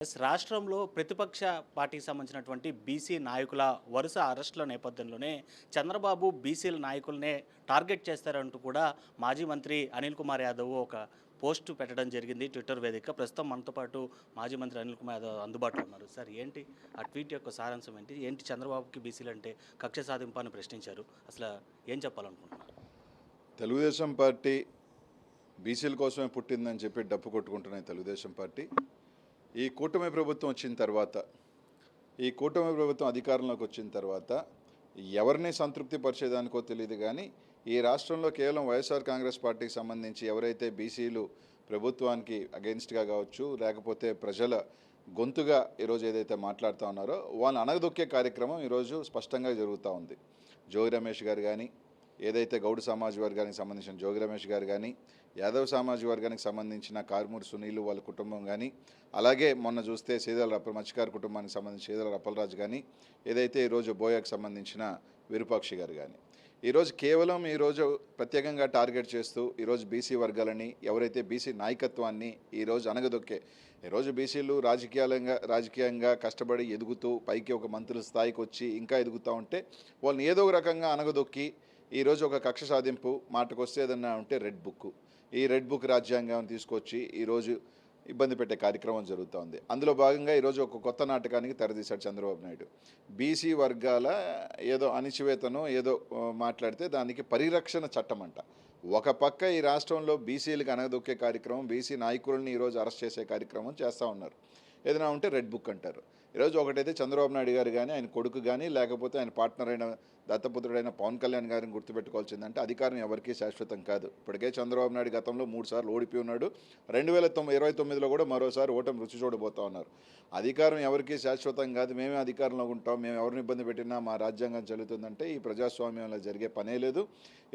రాష్ట్రంలో ప్రతిపక్ష పార్టీకి సంబంధించినటువంటి బీసీ నాయకుల వరుస అరెస్టుల నేపథ్యంలోనే చంద్రబాబు బీసీల నాయకులనే టార్గెట్ చేస్తారంటూ కూడా మాజీ మంత్రి అనిల్ కుమార్ యాదవ్ ఒక పోస్టు పెట్టడం జరిగింది ట్విట్టర్ వేదిక. ప్రస్తుతం మనతో పాటు మాజీ మంత్రి అనిల్ కుమార్ యాదవ్ అందుబాటులో ఉన్నారు. సార్, ఏంటి ఆ ట్వీట్ యొక్క సారాంశం ఏంటి? ఏంటి చంద్రబాబుకి బీసీలు అంటే కక్ష సాధింపు అని ప్రశ్నించారు. అసలు ఏం చెప్పాలనుకుంటున్నారు? తెలుగుదేశం పార్టీ బీసీల కోసమే పుట్టిందని చెప్పి డప్పు కొట్టుకుంటున్నాయి. తెలుగుదేశం పార్టీ ఈ కూటమి ప్రభుత్వం వచ్చిన తర్వాత, ఈ కూటమి ప్రభుత్వం అధికారంలోకి వచ్చిన తర్వాత ఎవరిని సంతృప్తి పరిచేదానికో తెలియదు, కానీ ఈ రాష్ట్రంలో కేవలం వైఎస్ఆర్ కాంగ్రెస్ పార్టీకి సంబంధించి ఎవరైతే బీసీలు ప్రభుత్వానికి అగెన్స్ట్గా కావచ్చు, లేకపోతే ప్రజల గొంతుగా ఈరోజు ఏదైతే మాట్లాడుతూ ఉన్నారో వాళ్ళని అణగదొక్కే కార్యక్రమం ఈరోజు స్పష్టంగా జరుగుతూ ఉంది. జోగి రమేష్ గారు కానీ, ఏదైతే గౌడ్ సమాజ్ వర్గానికి సంబంధించిన జోగి రమేష్ గారు కానీ, యాదవ్ సమాజ్ వర్గానికి సంబంధించిన కార్మూరి సునీలు వాళ్ళ కుటుంబం కానీ, అలాగే మొన్న చూస్తే మత్స్యకారు కుటుంబానికి సంబంధించిన సీదల అప్పలరాజు కానీ, ఏదైతే ఈరోజు బోయాకు సంబంధించిన విరూపాక్షి గారు కానీ, ఈరోజు కేవలం ఈరోజు ప్రత్యేకంగా టార్గెట్ చేస్తూ ఈరోజు బీసీ వర్గాలని, ఎవరైతే బీసీ నాయకత్వాన్ని ఈరోజు అణగదొక్కే, ఈరోజు బీసీలు రాజకీయంగా కష్టపడి ఎదుగుతూ పైకి ఒక మంత్రుల స్థాయికి వచ్చి ఇంకా ఎదుగుతూ ఉంటే వాళ్ళని ఏదో ఒక రకంగా అణగదొక్కి ఈరోజు ఒక కక్ష సాధింపు మాటకు వస్తే ఏదన్నా ఉంటే ఈ రెడ్ బుక్ రాజ్యాంగాన్ని తీసుకొచ్చి ఈరోజు ఇబ్బంది పెట్టే కార్యక్రమం జరుగుతోంది. అందులో భాగంగా ఈరోజు ఒక కొత్త నాటకానికి తెరదీశాడు చంద్రబాబు నాయుడు. బీసీ వర్గాల ఏదో అణిచివేతను ఏదో మాట్లాడితే దానికి పరిరక్షణ చట్టం అంట. ఒక పక్క ఈ రాష్ట్రంలో బీసీలకు అనగదొక్కే కార్యక్రమం, బీసీ నాయకులని ఈరోజు అరెస్ట్ చేసే కార్యక్రమం చేస్తూ ఉన్నారు. ఏదైనా ఉంటే రెడ్ బుక్ అంటారు. ఈరోజు ఒకటైతే చంద్రబాబు నాయుడు గారు కానీ, ఆయన కొడుకు కానీ, లేకపోతే ఆయన పార్ట్నర్ అయిన దత్తపుత్రుడైన పవన్ కళ్యాణ్ గారిని గుర్తుపెట్టుకోవాల్సిందంటే అధికారం ఎవరికీ శాశ్వతం కాదు. ఇప్పటికే చంద్రబాబు నాయుడు గతంలో 3 సార్లు ఓడిపోయి ఉన్నాడు. 2029లో కూడా మరోసారి ఓటమి రుచి చూడబోతా ఉన్నారు. అధికారం ఎవరికీ శాశ్వతం కాదు, మేమే అధికారంలో ఉంటాం, మేము ఎవరిని ఇబ్బంది పెట్టినా మా రాజ్యాంగం చెల్లుతుందంటే ఈ ప్రజాస్వామ్యంలో జరిగే పనే లేదు.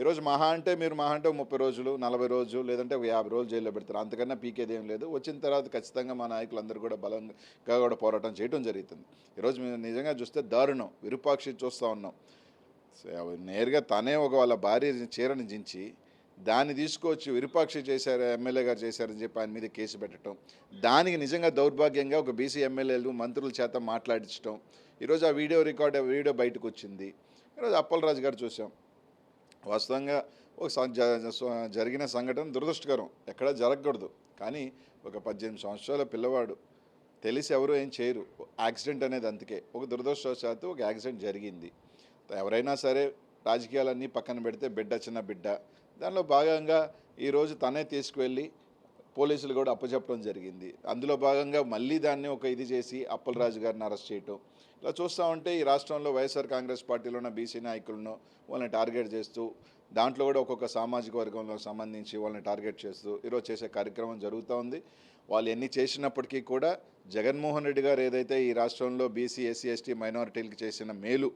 ఈరోజు మహా అంటే 30 రోజులు, 40 రోజులు, లేదంటే 50 రోజులు జైల్లో పెడతారు. అంతకన్నా పీకేదేం లేదు. వచ్చిన తర్వాత ఖచ్చితంగా మా నాయకులందరూ కూడా బలంగా కూడా పోరాటం చేయడం జరుగుతుంది. ఈరోజు మేము నిజంగా చూస్తే దారుణం. విరూపాక్షి చూస్తూ ఉన్నాం, నేరుగా తనే వాళ్ళ భార్య చీరని జించి దాన్ని తీసుకొచ్చి విరూపాక్షి చేశారు, ఎమ్మెల్యే గారు చేశారని చెప్పి ఆయన మీద కేసు పెట్టడం, దానికి నిజంగా దౌర్భాగ్యంగా ఒక బీసీ ఎమ్మెల్యేలు మంత్రుల చేత మాట్లాడించడం. ఈరోజు ఆ వీడియో బయటకు వచ్చింది. ఈరోజు అప్పలరాజు గారు చూసాం. వాస్తవంగా ఒక జరిగిన సంఘటన దురదృష్టకరం, ఎక్కడా జరగకూడదు, కానీ ఒక 18 సంవత్సరాల పిల్లవాడు తెలిసి ఎవరు ఏం చేయరు. యాక్సిడెంట్ అనేది అందుకే ఒక దురదృష్టవశాత్తు ఒక యాక్సిడెంట్ జరిగింది. ఎవరైనా సరే రాజకీయాలన్నీ పక్కన పెడితే చిన్న బిడ్డ, దానిలో భాగంగా ఈరోజు తనే తీసుకువెళ్ళి పోలీసులు కూడా అప్పచెప్పడం జరిగింది. అందులో భాగంగా మళ్ళీ దాన్ని ఒక ఇది చేసి అప్పలరాజు గారిని అరెస్ట్ చేయటం. ఇలా చూస్తూ ఉంటే ఈ రాష్ట్రంలో వైఎస్ఆర్ కాంగ్రెస్ పార్టీలో ఉన్న బీసీ నాయకులను వాళ్ళని టార్గెట్ చేస్తూ, దాంట్లో కూడా ఒక్కొక్క సామాజిక వర్గంలో సంబంధించి వాళ్ళని టార్గెట్ చేస్తూ ఈరోజు చేసే కార్యక్రమం జరుగుతూ ఉంది. వాళ్ళు ఎన్ని చేసినప్పటికీ కూడా జగన్మోహన్ రెడ్డి గారు ఏదైతే ఈ రాష్ట్రంలో బీసీ, ఎస్సీ, ఎస్టీ మైనారిటీలకు చేసిన మేలు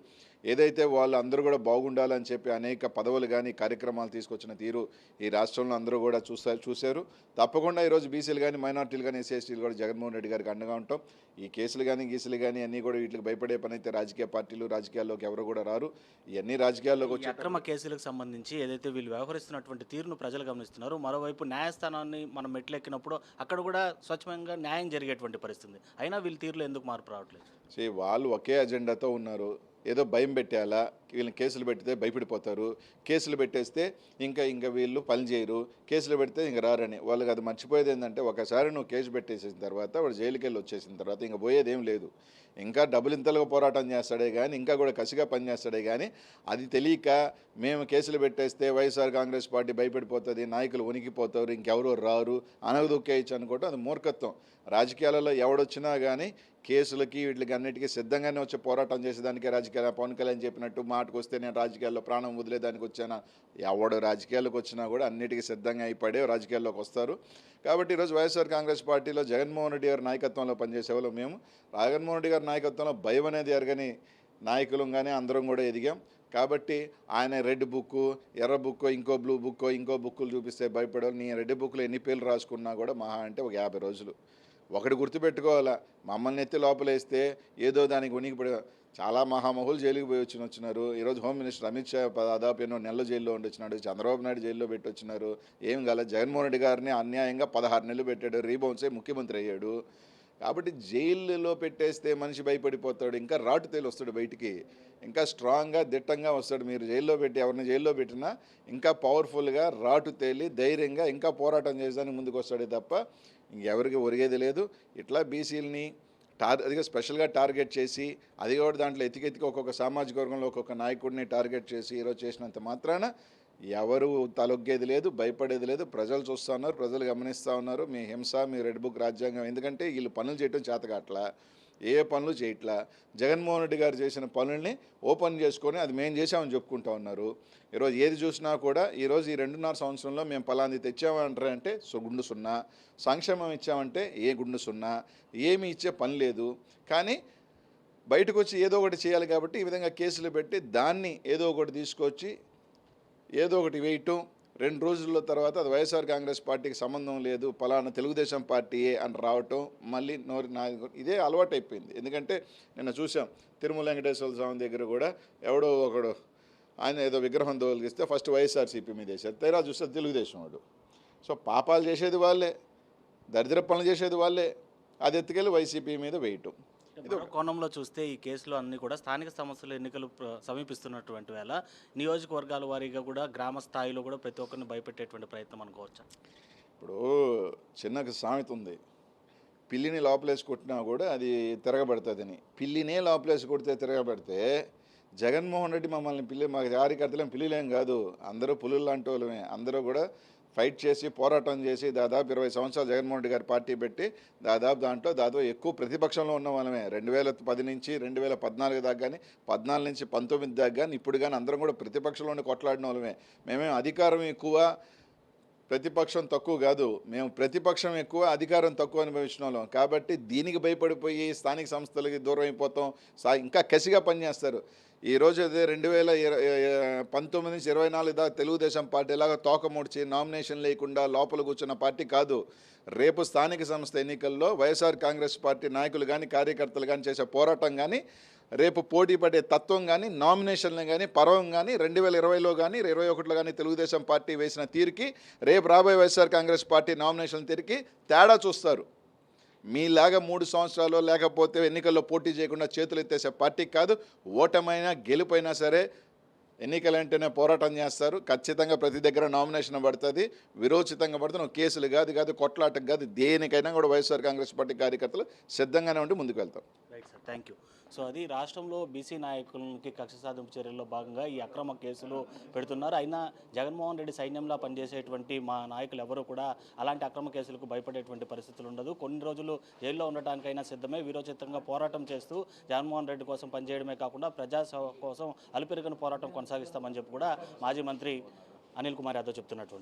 ఏదైతే వాళ్ళు అందరూ కూడా బాగుండాలని చెప్పి అనేక పదవులు కానీ కార్యక్రమాలు తీసుకొచ్చిన తీరు ఈ రాష్ట్రంలో అందరూ కూడా చూశారు. తప్పకుండా ఈరోజు బీసీలు కానీ, మైనారిటీలు కానీ, ఎస్సీ, ఎస్టీలు కూడా జగన్మోహన్ రెడ్డి గారికి అండగా ఉంటాం. ఈ కేసులు కానీ, గీసులు కానీ అన్నీ కూడా వీటికి భయపడే పని అయితే రాజకీయ పార్టీలు, రాజకీయాల్లోకి ఎవరు కూడా రారు. ఇవన్నీ రాజకీయాల్లోకి వచ్చి అక్రమ కేసులకు సంబంధించి ఏదైతే వీళ్ళు వ్యవహరిస్తున్నటువంటి తీరును ప్రజలు గమనిస్తున్నారు. మరోవైపు న్యాయస్థానాన్ని మనం మెట్లెక్కినప్పుడు అక్కడ కూడా స్వచ్ఛంగా న్యాయం జరిగేటువంటి పరిస్థితి. అయినా వీళ్ళ తీరులో ఎందుకు మార్పు రావట్లేదు? వాళ్ళు ఒకే అజెండాతో ఉన్నారు. ఏదో భయం పెట్టేయాలా, వీళ్ళని కేసులు పెట్టితే భయపడిపోతారు, కేసులు పెట్టేస్తే ఇంకా వీళ్ళు పని చేయరు, కేసులు పెడితే ఇంక రారని. వాళ్ళకి అది మర్చిపోయేది ఏంటంటే, ఒకసారి నువ్వు కేసు పెట్టేసిన తర్వాత వాడు జైలుకి వెళ్ళి వచ్చేసిన తర్వాత ఇంక పోయేదేం లేదు. ఇంకా డబ్బులింతలుగా పోరాటం చేస్తాడే కానీ, ఇంకా కూడా కసిగా పనిచేస్తాడే కానీ, అది తెలియక మేము కేసులు పెట్టేస్తే వైఎస్ఆర్ కాంగ్రెస్ పార్టీ భయపడిపోతుంది, నాయకులు వణికిపోతారు, ఇంకెవరో రారు, అనగదొక్కేయచ్చు అనుకోవటం అది మూర్ఖత్వం. రాజకీయాలలో ఎవడొచ్చినా కానీ కేసులకి వీటికి అన్నిటికీ సిద్ధంగానే వచ్చి పోరాటం చేసేదానికే రాజకీయాలు. పవన్ కళ్యాణ్ చెప్పినట్టు మాటకు వస్తే నేను రాజకీయాల్లో ప్రాణం వదిలేదానికి వచ్చానా, ఎవడు రాజకీయాల్లోకి వచ్చినా కూడా అన్నిటికీ సిద్ధంగా అయిపడే రాజకీయాల్లోకి వస్తారు. కాబట్టి ఈరోజు వైఎస్ఆర్ కాంగ్రెస్ పార్టీలో జగన్మోహన్ రెడ్డి గారి నాయకత్వంలో పనిచేసే వాళ్ళు మేము. జగన్మోహన్ రెడ్డి గారి నాయకత్వంలో భయం అనేది ఎరగని నాయకులం కానీ అందరం కూడా ఎదిగాం. కాబట్టి ఆయన రెడ్ బుక్, ఎర్ర బుక్, ఇంకో బ్లూ బుక్, ఇంకో బుక్కులు చూపిస్తే భయపడాలి. నీ రెడ్ బుక్లో ఎన్ని పేర్లు రాసుకున్నా కూడా మహా అంటే ఒక 50 రోజులు. ఒకటి గుర్తుపెట్టుకోవాలా, మమ్మల్ని ఎత్తి లోపలేస్తే ఏదో దానికి ఉనికిపడి చాలా మహామహులు జైలుకి పోయి వచ్చినారు. ఈరోజు హోమ్ మినిస్టర్ అమిత్ షా దాదాపు ఎన్నో నెలలు జైల్లో వచ్చినాడు. చంద్రబాబు నాయుడు జైల్లో పెట్టి వచ్చినారు. ఏం కాలేదు. జగన్మోహన్ రెడ్డి గారిని అన్యాయంగా 16 నెలలు పెట్టాడు, రీబౌన్సే ముఖ్యమంత్రి అయ్యాడు. కాబట్టి జైలులో పెట్టేస్తే మనిషి భయపడిపోతాడు, ఇంకా రాటు తేలి వస్తాడు బయటికి, ఇంకా స్ట్రాంగ్గా దిట్టంగా వస్తాడు. మీరు జైల్లో పెట్టి ఎవరిని జైల్లో పెట్టినా ఇంకా పవర్ఫుల్గా రాటు తేలి ధైర్యంగా ఇంకా పోరాటం చేసేదానికి ముందుకు వస్తాడే తప్ప ఇంకెవరికి ఒరిగేది లేదు. ఇట్లా బీసీలని అదిగా స్పెషల్గా టార్గెట్ చేసి, అది కూడా దాంట్లో ఎతికెతికి ఒక్కొక్క సామాజిక వర్గంలో ఒక్కొక్క నాయకుడిని టార్గెట్ చేసి ఈరోజు చేసినంత మాత్రాన ఎవరు తలొగ్గేది లేదు, భయపడేది లేదు. ప్రజలు చూస్తూ ఉన్నారు, ప్రజలు గమనిస్తూ ఉన్నారు మీ హింస, మీ రెడ్ బుక్ రాజ్యాంగం. ఎందుకంటే వీళ్ళు పనులు చేయటం చేతకాట్లా, ఏ పనులు చేయట్లా. జగన్మోహన్ రెడ్డి గారు చేసిన పనుల్ని ఓపెన్ చేసుకొని అది మేము చేసామని చెప్పుకుంటా ఉన్నారు. ఈరోజు ఏది చూసినా కూడా ఈరోజు ఈ 2.5 సంవత్సరంలో మేము పలాంది తెచ్చామంటారంటే గుండు సున్నా, సంక్షేమం ఇచ్చామంటే ఏ గుండు సున్నా, ఏమి ఇచ్చే పని లేదు. కానీ బయటకు వచ్చి ఏదో ఒకటి చేయాలి కాబట్టి ఈ విధంగా కేసులు పెట్టి దాన్ని ఏదో ఒకటి తీసుకొచ్చి ఏదో ఒకటి వేయటం, 2 రోజుల తర్వాత అది వైఎస్ఆర్ కాంగ్రెస్ పార్టీకి సంబంధం లేదు, పలానా తెలుగుదేశం పార్టీయే అని రావటం, మళ్ళీ ఇదే అలవాటు అయిపోయింది. ఎందుకంటే నిన్న చూసాం తిరుమల వెంకటేశ్వర స్వామి దగ్గర కూడా ఎవడో ఒకడు ఆయన ఏదో విగ్రహం తొలగిస్తే ఫస్ట్ వైఎస్ఆర్సీపీ మీద వేశారు, తీరా చూస్తే తెలుగుదేశం వాడు. సో పాపాలు చేసేది వాళ్ళే, దరిద్ర పనులు చేసేది వాళ్ళే, అది ఎత్తుకెళ్ళి వైసీపీ మీద వేయటం. మరో కోణంలో చూస్తే ఈ కేసులో అన్ని కూడా స్థానిక సంస్థల ఎన్నికలు సమీపిస్తున్నటువంటి వేళ నియోజకవర్గాల వారీగా కూడా గ్రామ స్థాయిలో కూడా ప్రతి ఒక్కరిని భయపెట్టేటువంటి ప్రయత్నం అనుకోవచ్చా? ఇప్పుడు చిన్న సామెత ఉంది, పిల్లిని లోపలేసి కొట్టినా కూడా అది తిరగబడుతుందని. పిల్లినే లోపలేసి కొడితే తిరగబడితే జగన్మోహన్ రెడ్డి మమ్మల్ని మా కార్యకర్తలేం పిల్లిలేం కాదు, అందరూ పులులు లాంటి వాళ్ళమే. అందరూ కూడా ఫైట్ చేసి పోరాటం చేసి దాదాపు 20 సంవత్సరాలు జగన్మోహన్ రెడ్డి గారు పార్టీ పెట్టి దాదాపు ఎక్కువ ప్రతిపక్షంలో ఉన్న వాళ్ళమే. 2010 నుంచి 2014 దాకా కానీ, 14 నుంచి 19 దాకా కానీ, ఇప్పుడు కానీ అందరం కూడా ప్రతిపక్షంలోనే కొట్లాడిన వాళ్ళమే. మేమేం అధికారం ఎక్కువ ప్రతిపక్షం తక్కువ కాదు, మేము ప్రతిపక్షం ఎక్కువ అధికారం తక్కువ అనుభవించిన వాళ్ళం. కాబట్టి దీనికి భయపడిపోయి స్థానిక సంస్థలకి దూరం అయిపోతాం, ఇంకా కసిగా పనిచేస్తారు. ఈరోజు అదే 2019 నుంచి 24 దాకా తెలుగుదేశం పార్టీ లాగా తోక ముడిచి నామినేషన్ లేకుండా లోపల కూర్చున్న పార్టీ కాదు. రేపు స్థానిక సంస్థ ఎన్నికల్లో వైఎస్ఆర్ కాంగ్రెస్ పార్టీ నాయకులు కానీ కార్యకర్తలు కానీ చేసే పోరాటం కానీ, రేపు పోటీ పడే తత్వం కానీ, నామినేషన్లు కానీ, పర్వం కానీ 2020లో కానీ 2021లో కానీ తెలుగుదేశం పార్టీ వేసిన తీరుకి రేపు రాబోయే వైఎస్ఆర్ కాంగ్రెస్ పార్టీ నామినేషన్ తీరుకి తేడా చూస్తారు. మీలాగా 3 సంవత్సరాలు లేకపోతే ఎన్నికల్లో పోటీ చేయకుండా చేతులు ఎత్తేసే పార్టీ కాదు. ఓటమైనా గెలుపైనా సరే ఎన్నికలంటేనే పోరాటం చేస్తారు. ఖచ్చితంగా ప్రతి దగ్గర నామినేషన్ పడుతుంది, విరోచితంగా పడుతుంది. కేసులు కాదు కొట్లాటకు కాదు, దేనికైనా కూడా వైఎస్ఆర్ కాంగ్రెస్ పార్టీ కార్యకర్తలు సిద్ధంగానే ఉండి ముందుకు వెళ్తాం. Right sir, thank you. So అది రాష్ట్రంలో బీసీ నాయకులకి కక్ష సాధింపు చర్యల్లో భాగంగా ఈ అక్రమ కేసులు పెడుతున్నారు. అయినా జగన్మోహన్ రెడ్డి సైన్యంలా పనిచేసేటువంటి మా నాయకులు ఎవరు కూడా అలాంటి అక్రమ కేసులకు భయపడేటువంటి పరిస్థితులు ఉండదు. కొన్ని రోజులు జైల్లో ఉండటానికైనా సిద్ధమే, వీరోచితంగా పోరాటం చేస్తూ జగన్మోహన్ రెడ్డి కోసం పనిచేయడమే కాకుండా ప్రజాసేవ కోసం అలుపెరుగని పోరాటం కొనసాగిస్తామని చెప్పి కూడా మాజీ మంత్రి అనిల్ కుమార్ యాదవ్ చెప్తున్నటువంటి